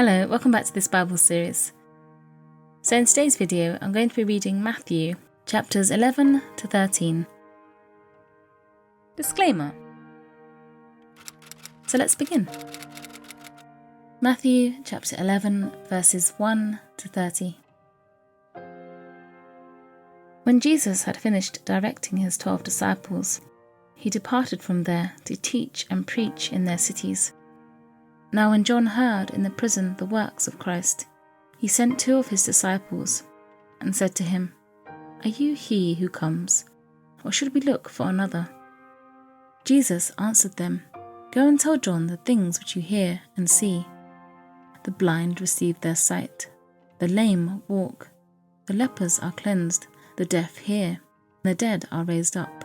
Hello, welcome back to this Bible series. So in today's video, I'm going to be reading Matthew chapters 11 to 13. Disclaimer. So let's begin. Matthew chapter 11 verses 1 to 30. When Jesus had finished directing his 12 disciples, he departed from there to teach and preach in their cities. Now when John heard in the prison the works of Christ, he sent 2 of his disciples and said to him, "Are you he who comes, or should we look for another?" Jesus answered them, "Go and tell John the things which you hear and see. The blind receive their sight, the lame walk, the lepers are cleansed, the deaf hear, the dead are raised up,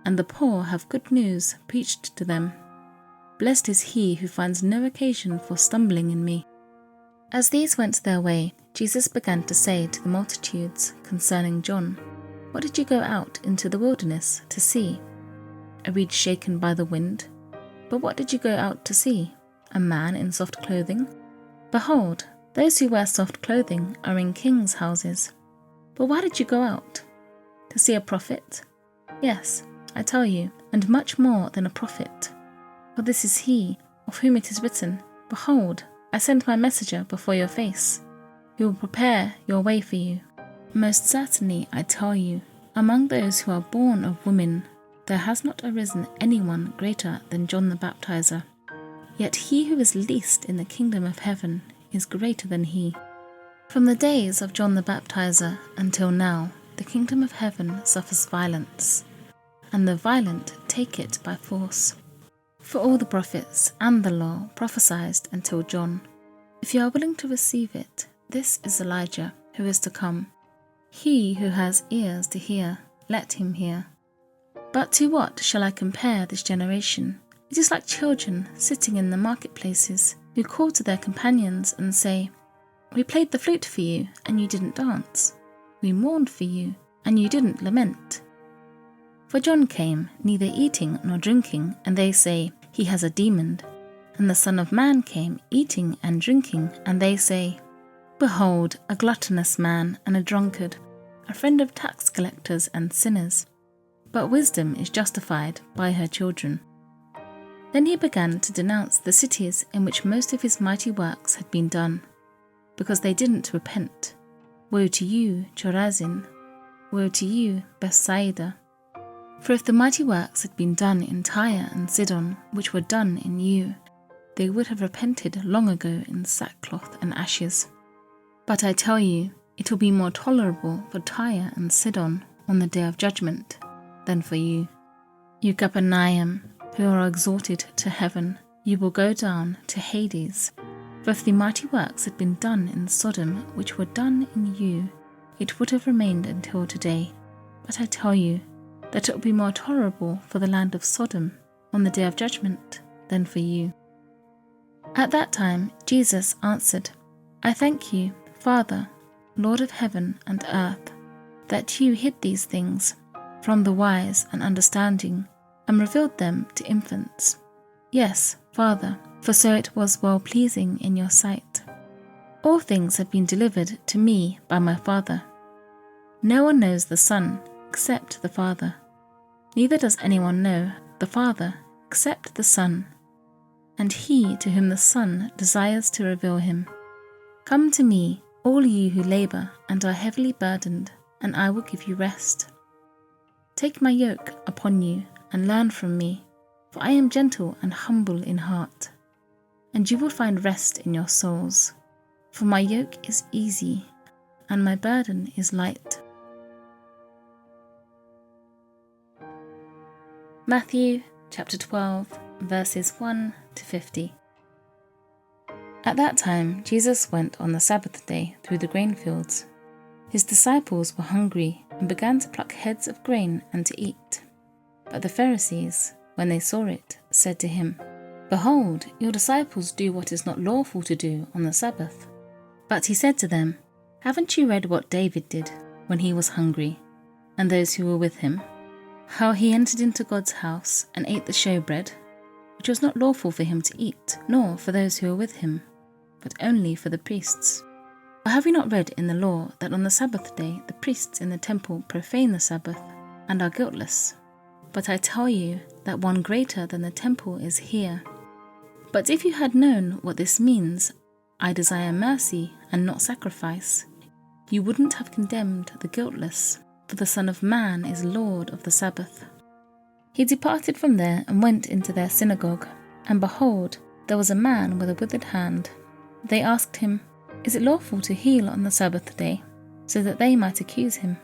and the poor have good news preached to them. Blessed is he who finds no occasion for stumbling in me." As these went their way, Jesus began to say to the multitudes concerning John, "What did you go out into the wilderness to see? A reed shaken by the wind? But what did you go out to see? A man in soft clothing? Behold, those who wear soft clothing are in kings' houses. But why did you go out? To see a prophet? Yes, I tell you, and much more than a prophet. For this is he, of whom it is written, 'Behold, I send my messenger before your face, who will prepare your way for you.' Most certainly I tell you, among those who are born of women, there has not arisen anyone greater than John the Baptizer. Yet he who is least in the kingdom of heaven is greater than he. From the days of John the Baptizer until now, the kingdom of heaven suffers violence, and the violent take it by force. For all the prophets and the law prophesied until John. If you are willing to receive it, this is Elijah who is to come. He who has ears to hear, let him hear. But to what shall I compare this generation? It is like children sitting in the marketplaces, who call to their companions and say, 'We played the flute for you, and you didn't dance. We mourned for you, and you didn't lament.' For John came neither eating nor drinking, and they say, 'He has a demon.' And the Son of Man came eating and drinking, and they say, 'Behold, a gluttonous man and a drunkard, a friend of tax collectors and sinners.' But wisdom is justified by her children." Then he began to denounce the cities in which most of his mighty works had been done, because they didn't repent. "Woe to you, Chorazin! Woe to you, Bethsaida! For if the mighty works had been done in Tyre and Sidon, which were done in you, they would have repented long ago in sackcloth and ashes. But I tell you, it will be more tolerable for Tyre and Sidon on the day of judgment than for you. You Capernaum, who are exalted to heaven, you will go down to Hades. For if the mighty works had been done in Sodom, which were done in you, it would have remained until today. But I tell you, that it will be more tolerable for the land of Sodom on the day of judgment than for you." At that time Jesus answered, "I thank you, Father, Lord of heaven and earth, that you hid these things from the wise and understanding and revealed them to infants. Yes, Father, for so it was well-pleasing in your sight. All things have been delivered to me by my Father. No one knows the Son except the Father. Neither does anyone know the Father except the Son, and he to whom the Son desires to reveal him. Come to me, all you who labor and are heavily burdened, and I will give you rest. Take my yoke upon you and learn from me, for I am gentle and humble in heart, and you will find rest in your souls. For my yoke is easy, and my burden is light." Matthew chapter 12, verses 1 to 50. At that time Jesus went on the Sabbath day through the grain fields. His disciples were hungry and began to pluck heads of grain and to eat. But the Pharisees, when they saw it, said to him, "Behold, your disciples do what is not lawful to do on the Sabbath." But he said to them, "Haven't you read what David did when he was hungry, and those who were with him? How he entered into God's house and ate the showbread, which was not lawful for him to eat, nor for those who were with him, but only for the priests. Or have you not read in the law that on the Sabbath day the priests in the temple profane the Sabbath and are guiltless? But I tell you that one greater than the temple is here. But if you had known what this means, I desire mercy and not sacrifice, you wouldn't have condemned the guiltless, for the Son of Man is Lord of the Sabbath." He departed from there and went into their synagogue, and behold, there was a man with a withered hand. They asked him, "Is it lawful to heal on the Sabbath day?" so that they might accuse him.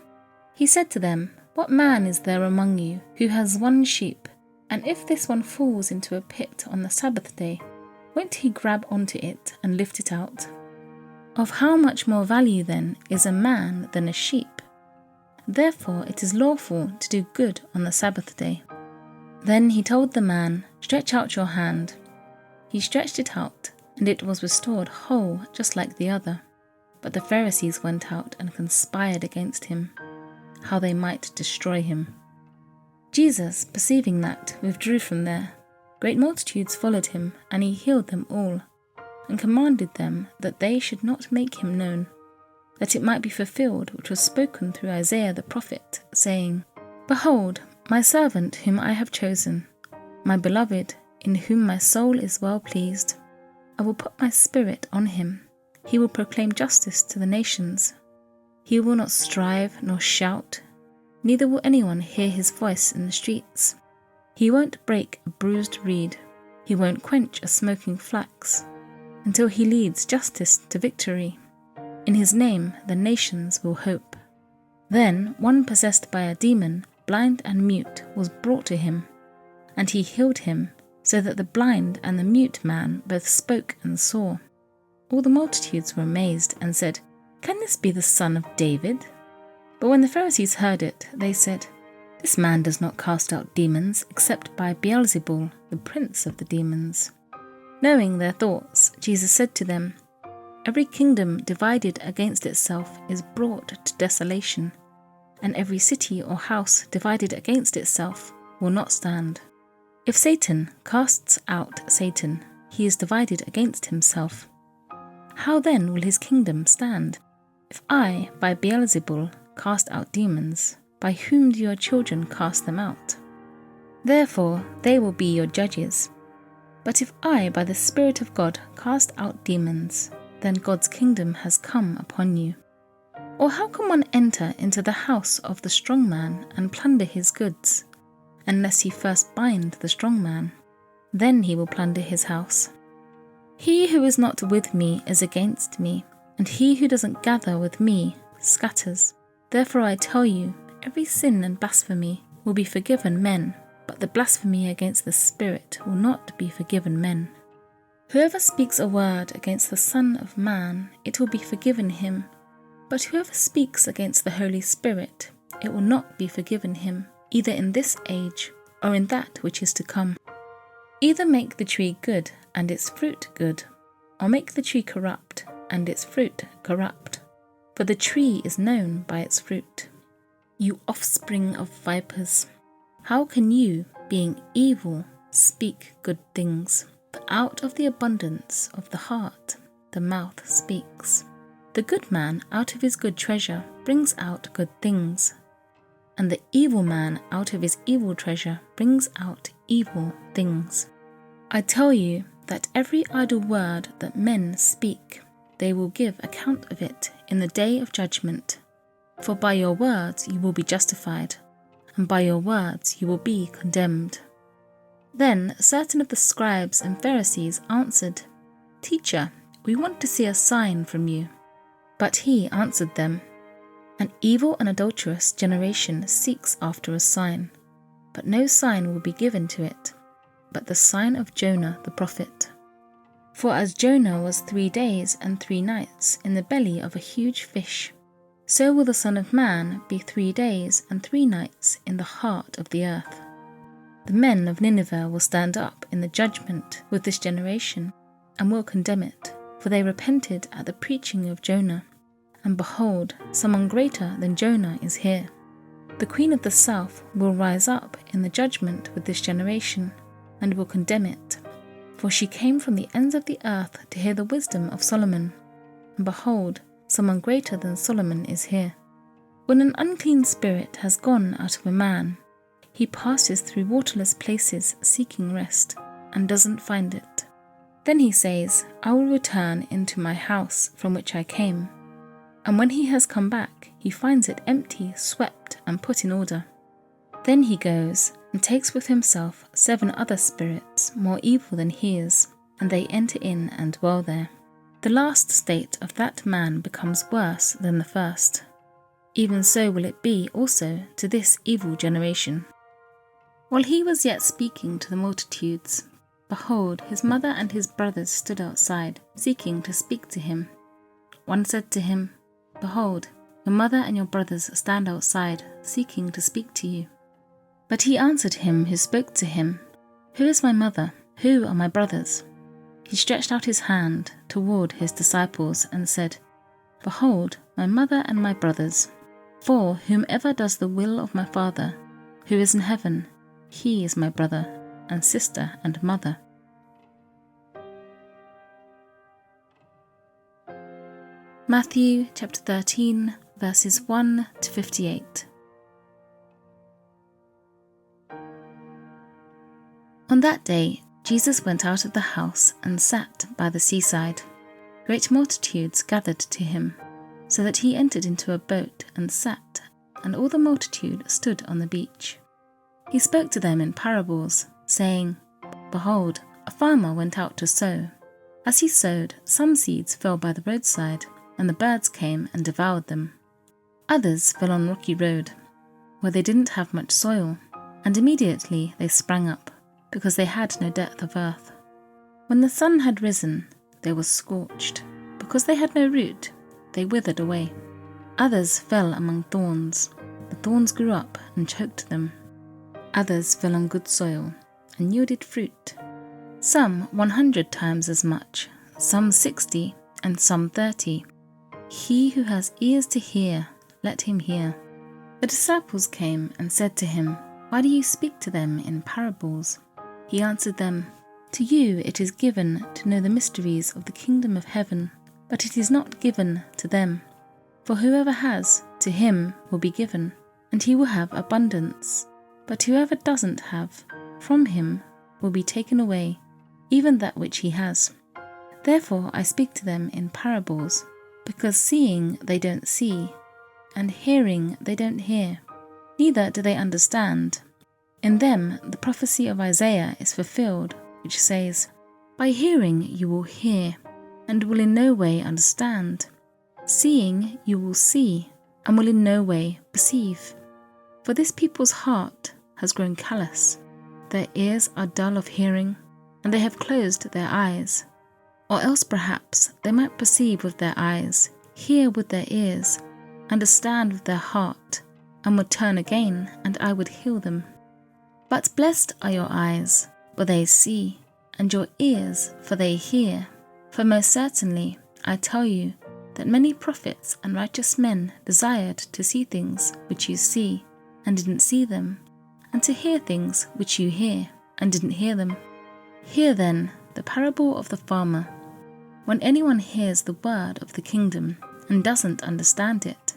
He said to them, "What man is there among you who has one sheep, and if this one falls into a pit on the Sabbath day, won't he grab onto it and lift it out? Of how much more value then is a man than a sheep? Therefore it is lawful to do good on the Sabbath day." Then he told the man, "Stretch out your hand." He stretched it out, and it was restored whole just like the other. But the Pharisees went out and conspired against him, how they might destroy him. Jesus, perceiving that, withdrew from there. Great multitudes followed him, and he healed them all, and commanded them that they should not make him known, that it might be fulfilled which was spoken through Isaiah the prophet, saying, "Behold, my servant whom I have chosen, my beloved, in whom my soul is well pleased. I will put my spirit on him. He will proclaim justice to the nations. He will not strive nor shout, neither will anyone hear his voice in the streets. He won't break a bruised reed. He won't quench a smoking flax, until he leads justice to victory. In his name the nations will hope." Then one possessed by a demon, blind and mute, was brought to him, and he healed him, so that the blind and the mute man both spoke and saw. All the multitudes were amazed and said, "Can this be the son of David?" But when the Pharisees heard it, they said, "This man does not cast out demons except by Beelzebul, the prince of the demons." Knowing their thoughts, Jesus said to them, "Every kingdom divided against itself is brought to desolation, and every city or house divided against itself will not stand. If Satan casts out Satan, he is divided against himself. How then will his kingdom stand? If I, by Beelzebul, cast out demons, by whom do your children cast them out? Therefore they will be your judges. But if I, by the Spirit of God, cast out demons, then God's kingdom has come upon you. Or how can one enter into the house of the strong man and plunder his goods, unless he first bind the strong man? Then he will plunder his house. He who is not with me is against me, and he who doesn't gather with me scatters. Therefore I tell you, every sin and blasphemy will be forgiven men, but the blasphemy against the Spirit will not be forgiven men. Whoever speaks a word against the Son of Man, it will be forgiven him. But whoever speaks against the Holy Spirit, it will not be forgiven him, either in this age or in that which is to come. Either make the tree good and its fruit good, or make the tree corrupt and its fruit corrupt. For the tree is known by its fruit. You offspring of vipers, how can you, being evil, speak good things? For out of the abundance of the heart the mouth speaks. The good man out of his good treasure brings out good things, and the evil man out of his evil treasure brings out evil things. I tell you that every idle word that men speak, they will give account of it in the day of judgment. For by your words you will be justified, and by your words you will be condemned. Then certain of the scribes and Pharisees answered, "Teacher, we want to see a sign from you." But he answered them, "An evil and adulterous generation seeks after a sign, but no sign will be given to it, but the sign of Jonah the prophet. For as Jonah was 3 days and 3 nights in the belly of a huge fish, so will the Son of Man be 3 days and 3 nights in the heart of the earth. The men of Nineveh will stand up in the judgment with this generation, and will condemn it, for they repented at the preaching of Jonah. And behold, someone greater than Jonah is here. The queen of the south will rise up in the judgment with this generation, and will condemn it. For she came from the ends of the earth to hear the wisdom of Solomon. And behold, someone greater than Solomon is here. When an unclean spirit has gone out of a man, he passes through waterless places seeking rest, and doesn't find it. Then he says, I will return into my house from which I came. And when he has come back, he finds it empty, swept, and put in order. Then he goes and takes with himself 7 other spirits more evil than he is, and they enter in and dwell there. The last state of that man becomes worse than the first. Even so will it be also to this evil generation. While he was yet speaking to the multitudes, behold, his mother and his brothers stood outside, seeking to speak to him. One said to him, Behold, your mother and your brothers stand outside, seeking to speak to you. But he answered him who spoke to him, Who is my mother? Who are my brothers? He stretched out his hand toward his disciples and said, Behold, my mother and my brothers. For whomever does the will of my Father, who is in heaven, he is my brother and sister and mother. Matthew chapter 13, verses 1 to 58. On that day, Jesus went out of the house and sat by the seaside. Great multitudes gathered to him, so that he entered into a boat and sat, and all the multitude stood on the beach. He spoke to them in parables, saying, Behold, a farmer went out to sow. As he sowed, some seeds fell by the roadside, and the birds came and devoured them. Others fell on rocky road, where they didn't have much soil, and immediately they sprang up, because they had no depth of earth. When the sun had risen, they were scorched. Because they had no root, they withered away. Others fell among thorns. The thorns grew up and choked them. Others fell on good soil and yielded fruit. Some 100 times as much, some 60, and some 30. He who has ears to hear, let him hear. The disciples came and said to him, Why do you speak to them in parables? He answered them, To you it is given to know the mysteries of the kingdom of heaven, but it is not given to them. For whoever has, to him will be given, and he will have abundance. But whoever doesn't have, from him will be taken away, even that which he has. Therefore I speak to them in parables, because seeing they don't see, and hearing they don't hear, neither do they understand. In them the prophecy of Isaiah is fulfilled, which says, By hearing you will hear, and will in no way understand. Seeing you will see, and will in no way perceive. For this people's heart has grown callous. Their ears are dull of hearing, and they have closed their eyes. Or else perhaps they might perceive with their eyes, hear with their ears, understand with their heart, and would turn again, and I would heal them. But blessed are your eyes, for they see, and your ears, for they hear. For most certainly, I tell you, that many prophets and righteous men desired to see things which you see, and didn't see them, and to hear things which you hear, and didn't hear them. Hear then the parable of the farmer. When anyone hears the word of the kingdom, and doesn't understand it,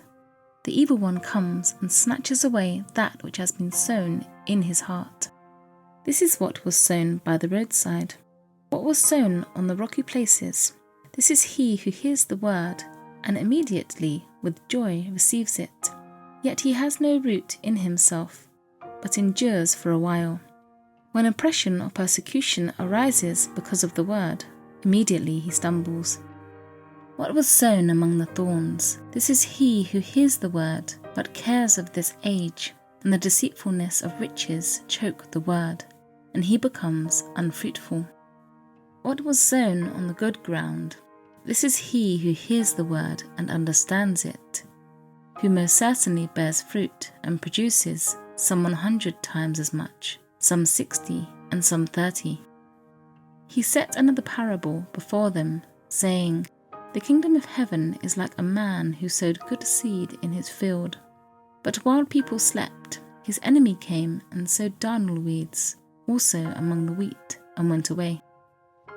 the evil one comes and snatches away that which has been sown in his heart. This is what was sown by the roadside. What was sown on the rocky places, this is he who hears the word, and immediately with joy receives it. Yet he has no root in himself, but endures for a while. When oppression or persecution arises because of the word, immediately he stumbles. What was sown among the thorns, this is he who hears the word, but cares of this age, and the deceitfulness of riches choke the word, and he becomes unfruitful. What was sown on the good ground, this is he who hears the word and understands it, who most certainly bears fruit and produces some 100 times as much, some 60, and some 30. He set another parable before them, saying, The kingdom of heaven is like a man who sowed good seed in his field. But while people slept, his enemy came and sowed darnel weeds also among the wheat, and went away.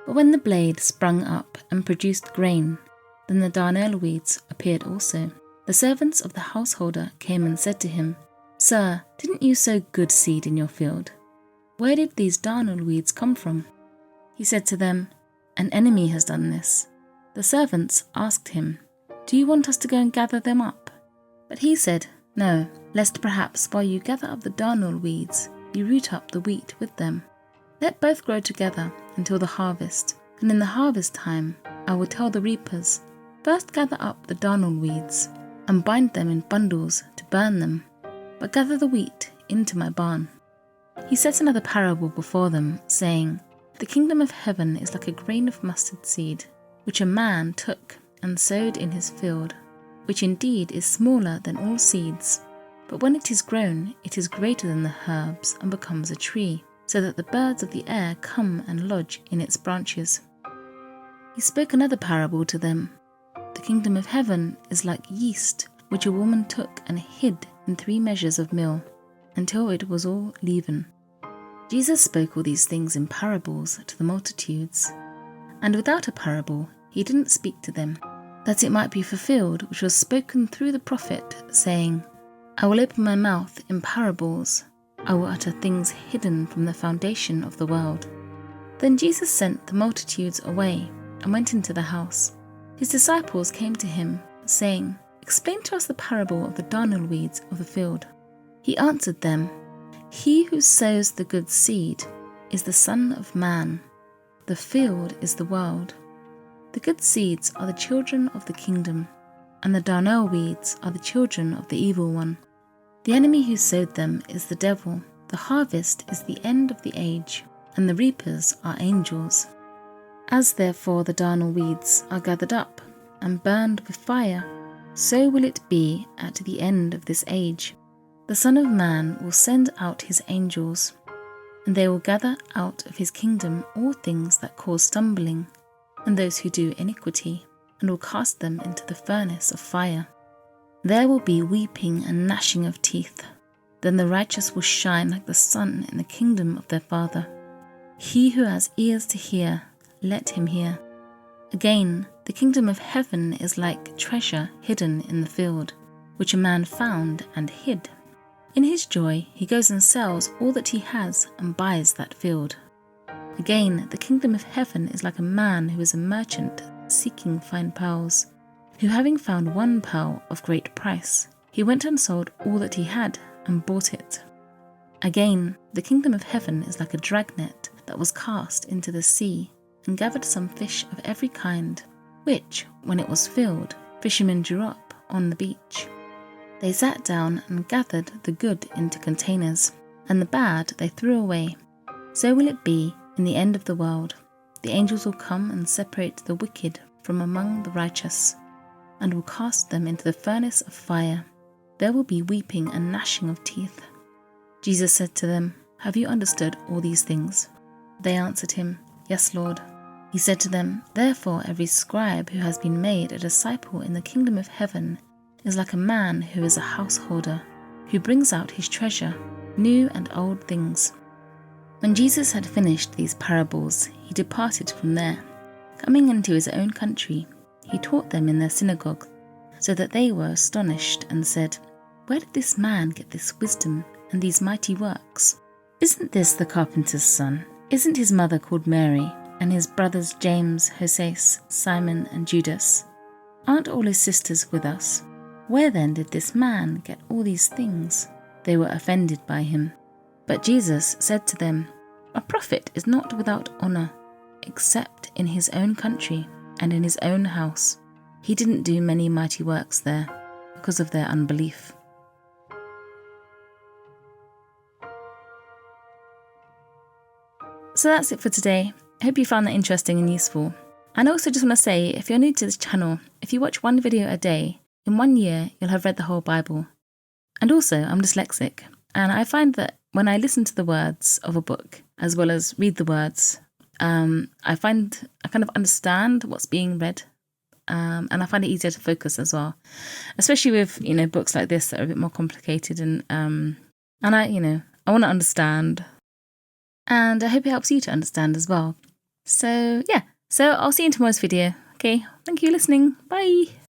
But when the blade sprung up and produced grain, then the darnel weeds appeared also. The servants of the householder came and said to him, "Sir, didn't you sow good seed in your field? Where did these darnel weeds come from?" He said to them, "An enemy has done this." The servants asked him, "Do you want us to go and gather them up?" But he said, "No, lest perhaps while you gather up the darnel weeds, you root up the wheat with them. Let both grow together until the harvest, and in the harvest time I will tell the reapers, first gather up the darnel weeds, and bind them in bundles to burn them, but gather the wheat into my barn." He set another parable before them, saying, "The kingdom of heaven is like a grain of mustard seed, which a man took and sowed in his field, which indeed is smaller than all seeds. But when it is grown, it is greater than the herbs and becomes a tree, so that the birds of the air come and lodge in its branches." He spoke another parable to them. "The kingdom of heaven is like yeast, which a woman took and hid in 3 measures of meal, until it was all leaven." Jesus spoke all these things in parables to the multitudes, and without a parable he didn't speak to them, that it might be fulfilled which was spoken through the prophet, saying, "I will open my mouth in parables, I will utter things hidden from the foundation of the world." Then Jesus sent the multitudes away and went into the house. His disciples came to him, saying, "Explain to us the parable of the darnel weeds of the field." He answered them, "He who sows the good seed is the Son of Man. The field is the world. The good seeds are the children of the kingdom, and the darnel weeds are the children of the evil one. The enemy who sowed them is the devil. The harvest is the end of the age, and the reapers are angels. As therefore the darnel weeds are gathered up and burned with fire, so will it be at the end of this age. The Son of Man will send out his angels, and they will gather out of his kingdom all things that cause stumbling, and those who do iniquity, and will cast them into the furnace of fire. There will be weeping and gnashing of teeth. Then the righteous will shine like the sun in the kingdom of their Father. He who has ears to hear, let him hear. Again, the kingdom of heaven is like treasure hidden in the field, which a man found and hid. In his joy, he goes and sells all that he has and buys that field. Again, the kingdom of heaven is like a man who is a merchant seeking fine pearls, who having found 1 pearl of great price, he went and sold all that he had and bought it. Again, the kingdom of heaven is like a dragnet that was cast into the sea and gathered some fish of every kind, which, when it was filled, fishermen drew up on the beach. They sat down and gathered the good into containers, and the bad they threw away. So will it be in the end of the world. The angels will come and separate the wicked from among the righteous, and will cast them into the furnace of fire. There will be weeping and gnashing of teeth. Jesus said to them, "Have you understood all these things?" They answered him, "Yes, Lord." He said to them, "Therefore every scribe who has been made a disciple in the kingdom of heaven is like a man who is a householder, who brings out his treasure, new and old things." When Jesus had finished these parables, he departed from there. Coming into his own country, he taught them in their synagogue, so that they were astonished and said, "Where did this man get this wisdom and these mighty works? Isn't this the carpenter's son? Isn't his mother called Mary, and his brothers James, Joses, Simon, and Judas? Aren't all his sisters with us? Where then did this man get all these things?" They were offended by him. But Jesus said to them, "A prophet is not without honor, except in his own country and in his own house." He didn't do many mighty works there because of their unbelief. So that's it for today. I hope you found that interesting and useful. And I also just want to say, if you're new to this channel, if you watch 1 video a day, in 1 year you'll have read the whole Bible. And also, I'm dyslexic, and I find that when I listen to the words of a book, as well as read the words, I kind of understand what's being read, and I find it easier to focus as well, especially with books like this that are a bit more complicated, and I want to understand, and I hope it helps you to understand as well. So yeah, so I'll see you in tomorrow's video. Okay, thank you for listening. Bye.